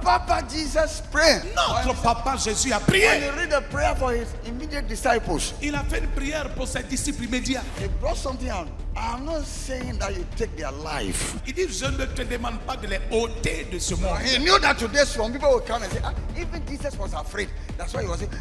Papa Jesus prayed. Notre papa Jésus a prié. When you read the prayer for his immediate disciples, Il a fait une prière pour ses disciples immédiats. he brought something out. I'm not saying that you take their life. Il dit, je ne te demande pas de les ôter de ce monde. He knew that today some people will come and say, even Jesus was afraid. That's why he was saying,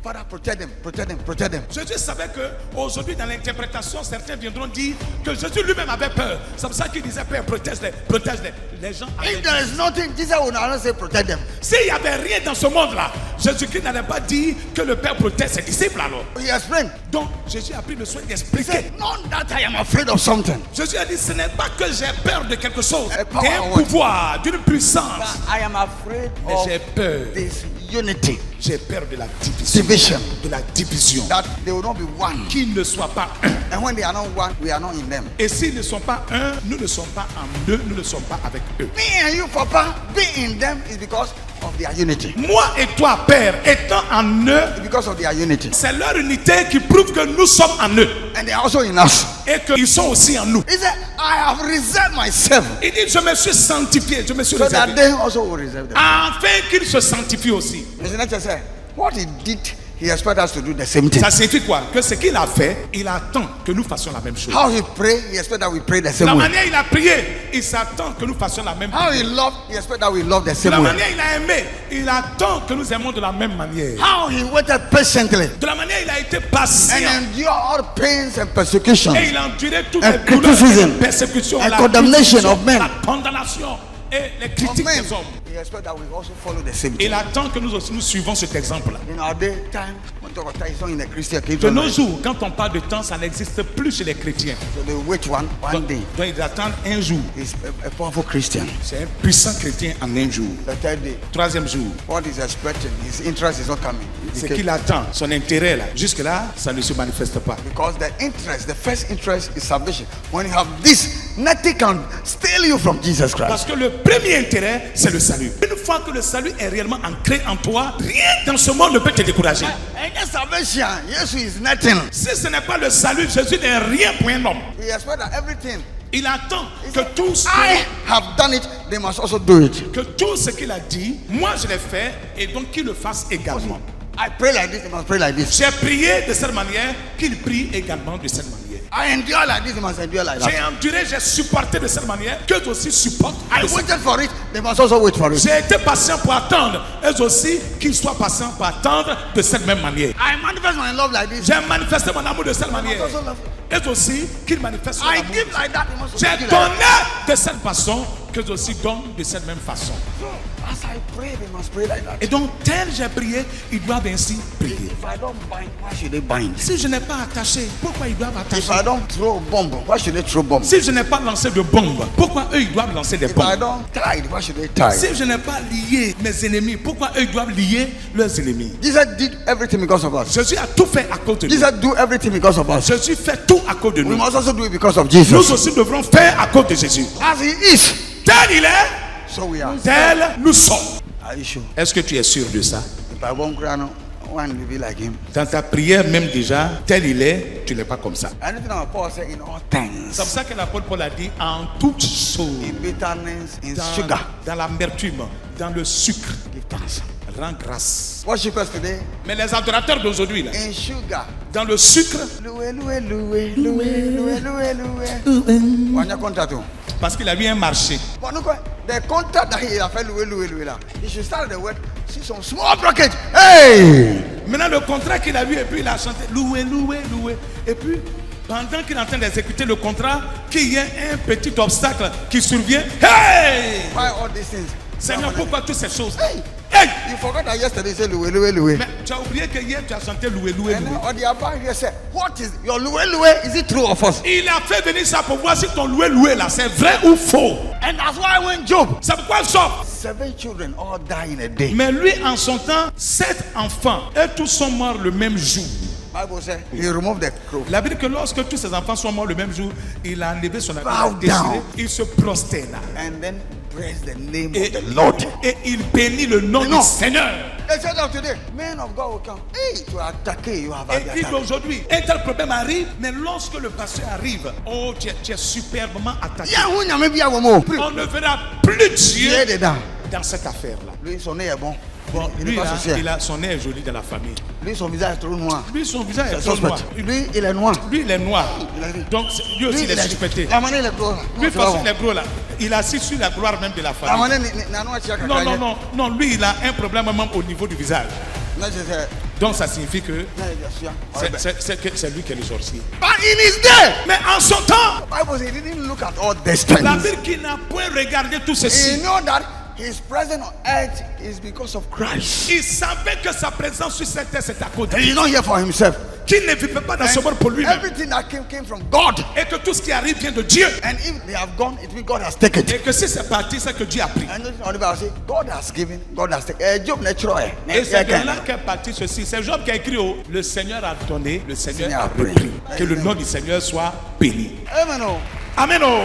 Father, protect them, protect them, protect them. Jésus savait que aujourd'hui dans l'interprétation, certains viendront dire que Jésus lui-même avait peur. C'est pour ça qu'il disait, Père, protège-les, protège-les. Les gens avaient If there is nothing, Jesus will not say protect them. S'il n'y avait rien dans ce monde-là, Jésus-Christ n'allait pas dire que le Père protège ses disciples alors. He explained. Donc Jésus a pris le soin He d'expliquer. said, not that I am afraid of something. Jésus a dit, ce n'est pas que j'ai peur de quelque chose, A power d'un what? pouvoir, d'une puissance. I am afraid Mais of j'ai peur. this unity, J'ai peur de la division. division, De la division. that they will not be one. Qu'ils ne soient pas un. And when they are not one, we are not in them. Et s'ils ne sont pas un, nous ne sommes pas en deux, nous ne sommes pas avec eux. Me and you, Papa, being in them is because of their unity. Moi et toi, Père, étant en eux, Because of their unity. c'est leur unité qui prouve que nous sommes en eux. And they are also in us. Et qu'ils sont aussi en nous. He said, I have reserved myself Il dit, je me suis sanctifié, je me suis so that réservé. they also will reserve them. Afin qu'ils se sanctifient aussi. Listen, let's just say, what he did, he expects us to do the same thing. Ça signifie quoi? Que ce qu'il a fait, il attend que nous fassions la même chose. How he prayed, he expects that we pray the De same la way. manière il a prié, il s'attend que nous fassions la même How he prière. loved, he expects that we love the De same la way. manière il a aimé, il attend que nous aimons de la même manière. How he waited patiently De la manière il a été patient. and endured all pains and persecutions. Et il a enduré toutes And les douleurs, criticism, les persécutions, and la condemnation criticisation, of men. la condamnation et les critiques Amen. des hommes. He expects that we also follow the same thing. Il attend que nous aussi nous suivons cet exemple-là. In our daytime, when talk about time, it's not in the Christian De kingdom. nos jours, quand on parle de temps, ça n'existe plus chez les chrétiens. So they wait one day. Donc ils attendent un jour. He's a powerful Christian. C'est un puissant chrétien en un jour. The third day, Troisième jour, what he's expecting, his interest is not coming. ce qu'il attend, son intérêt là, jusque-là, ça ne se manifeste pas. Because the interest, the first interest is salvation. When you have this, nothing can steal you from Jesus Christ. Parce que le premier intérêt, c'est le salut. Une fois que le salut est réellement ancré en toi, rien dans ce monde ne peut te décourager. And the salvation, yes, is nothing. Si ce n'est pas le salut, Jésus n'est rien pour un homme. He expects that everything. Il attend que tout ce I have done it, they must also do it. que tout ce qu'il a dit, moi je l'ai fait, et donc qu'il le fasse également. I pray like this, they must pray like this. J'ai prié de cette manière, qu'il prie également de cette manière. I endure like this, they must endure like J'ai that. enduré, j'ai supporté de cette manière, qu'eux aussi supportent. I de cette- waited for it, they must also wait for it. J'ai été patient pour attendre, eux aussi qu'ils soient patients pour attendre de cette même manière. I manifest my love like this. J'ai manifesté mon amour de cette They must manière. also love it. Eux aussi qu'ils manifestent son I amour. give like that, they must also J'ai give like that. donné de cette façon, qu'eux aussi donnent de cette même façon. As I pray, they must pray like that. Et donc, tel j'ai prié, ils doivent ainsi prier. If I don't bind, why should they bind? Si je n'ai pas attaché, pourquoi ils doivent If attacher? I don't throw a bomb, why should they throw bomb? Si je n'ai pas lancé de bombes, pourquoi eux ils doivent lancer des If I bombes? don't tie, why should they tie? Si je n'ai pas lié mes ennemis, pourquoi eux ils doivent lier leurs ennemis? Jesus did everything because of us. Jésus a tout fait à cause de nous. Jesus do everything because of us. Jésus fait tout à cause de We nous. must also do it because of Nous Jesus. aussi devrons faire à cause de Jésus. As he is, Tel il est, so we are. tel nous sommes. Are you sure? Est-ce que tu es sûr de ça? If I won't cry, no one will be like him. Dans ta prière même déjà, tel il est, tu n'es pas comme ça. Anything our Paul said in all C'est things, pour ça que l'apôtre Paul a dit en toutes choses, in bitterness, in dans, sugar, dans l'amertume, dans le sucre, give thanks. rends grâce. Worshippers today, Mais les adorateurs d'aujourd'hui, là, in sugar, dans le sucre, loué, loué, loué, loué, loué, loué, loué. Wanya contract. parce qu'il a eu un marché. But look, the contract that he has loué, loué, loué là. He should start the word. See some small bracket. Hey! Maintenant, le contrat qu'il a vu, et puis il a chanté loué, loué, loué. Et puis, pendant qu'il est en train d'exécuter le contrat, qu'il y ait un petit obstacle qui survient. Hey! Why all these things? Seigneur, pourquoi toutes ces choses? Hey! Hey! You forgot that yesterday you said loué, loué, loué. Mais tu as oublié que hier tu as chanté loué, loué, And loué. on the other hand, you said, what is your loué, loué? Is it true of us? Il a fait venir ça pour voir si ton loué, loué là, c'est vrai ou faux. And that's why when Job, C'est pourquoi Job. 7 children all die in a day. Mais lui, en son temps, 7 enfants, et tous sont morts le même jour. Bible said he removed the crow. La Bible dit que lorsque tous ses enfants sont morts le même jour, il a enlevé son habit, il a Bow déchiré, down. il se prosterna. And then praise the name Et, of the Lord. et il bénit le nom Non. du Seigneur. They said of today, men of God will come. Hey, to attack you have Et il dit aujourd'hui, un tel problème arrive, mais lorsque le pasteur arrive, oh, tu es superbement attaqué. Yeah, when you maybe I will move. On ne verra plus Dieu Yeah, they down. dans cette affaire-là. Lui, son nez est bon. Bon, Il lui, n'est pas social. son nez est joli dans la famille. Lui, son visage est trop noir. Lui, son visage est C'est trop noir. suspect. Lui, il est noir. Lui, il est noir. Il a dit. Donc, lui aussi, il est suspecté. La manière, il est gros. Là. Lui, Non, parce c'est qu'il est gros là, il assiste sur la gloire même de la la famille. manière, Non, lui, il a un problème même au niveau du visage. Non, c'est Donc, ça signifie que c'est c'est lui qui est le sorcier. But in his day, Mais en son temps, the Bible says he didn't look at all these things. la Bible qui n'a point regardé tout He ceci. know that his presence on earth is because of Christ. Il savait que sa présence sur cette terre, c'est à cause de And lui. he's not here for himself. Qu'il ne vivait pas dans ce monde pour lui-même. Everything that came from God. Et que tout ce qui arrive vient de Dieu. And if they have gone, it means God has taken it. Et que si c'est parti, c'est que Dieu a pris. And on the Bible says, God has given, God has taken. Job natural. Et c'est de là qu'est parti ceci. C'est Job qui a écrit, oh, le Seigneur a donné, le Seigneur a repris. Que le nom du Seigneur soit béni. Amen. Amen. Oh.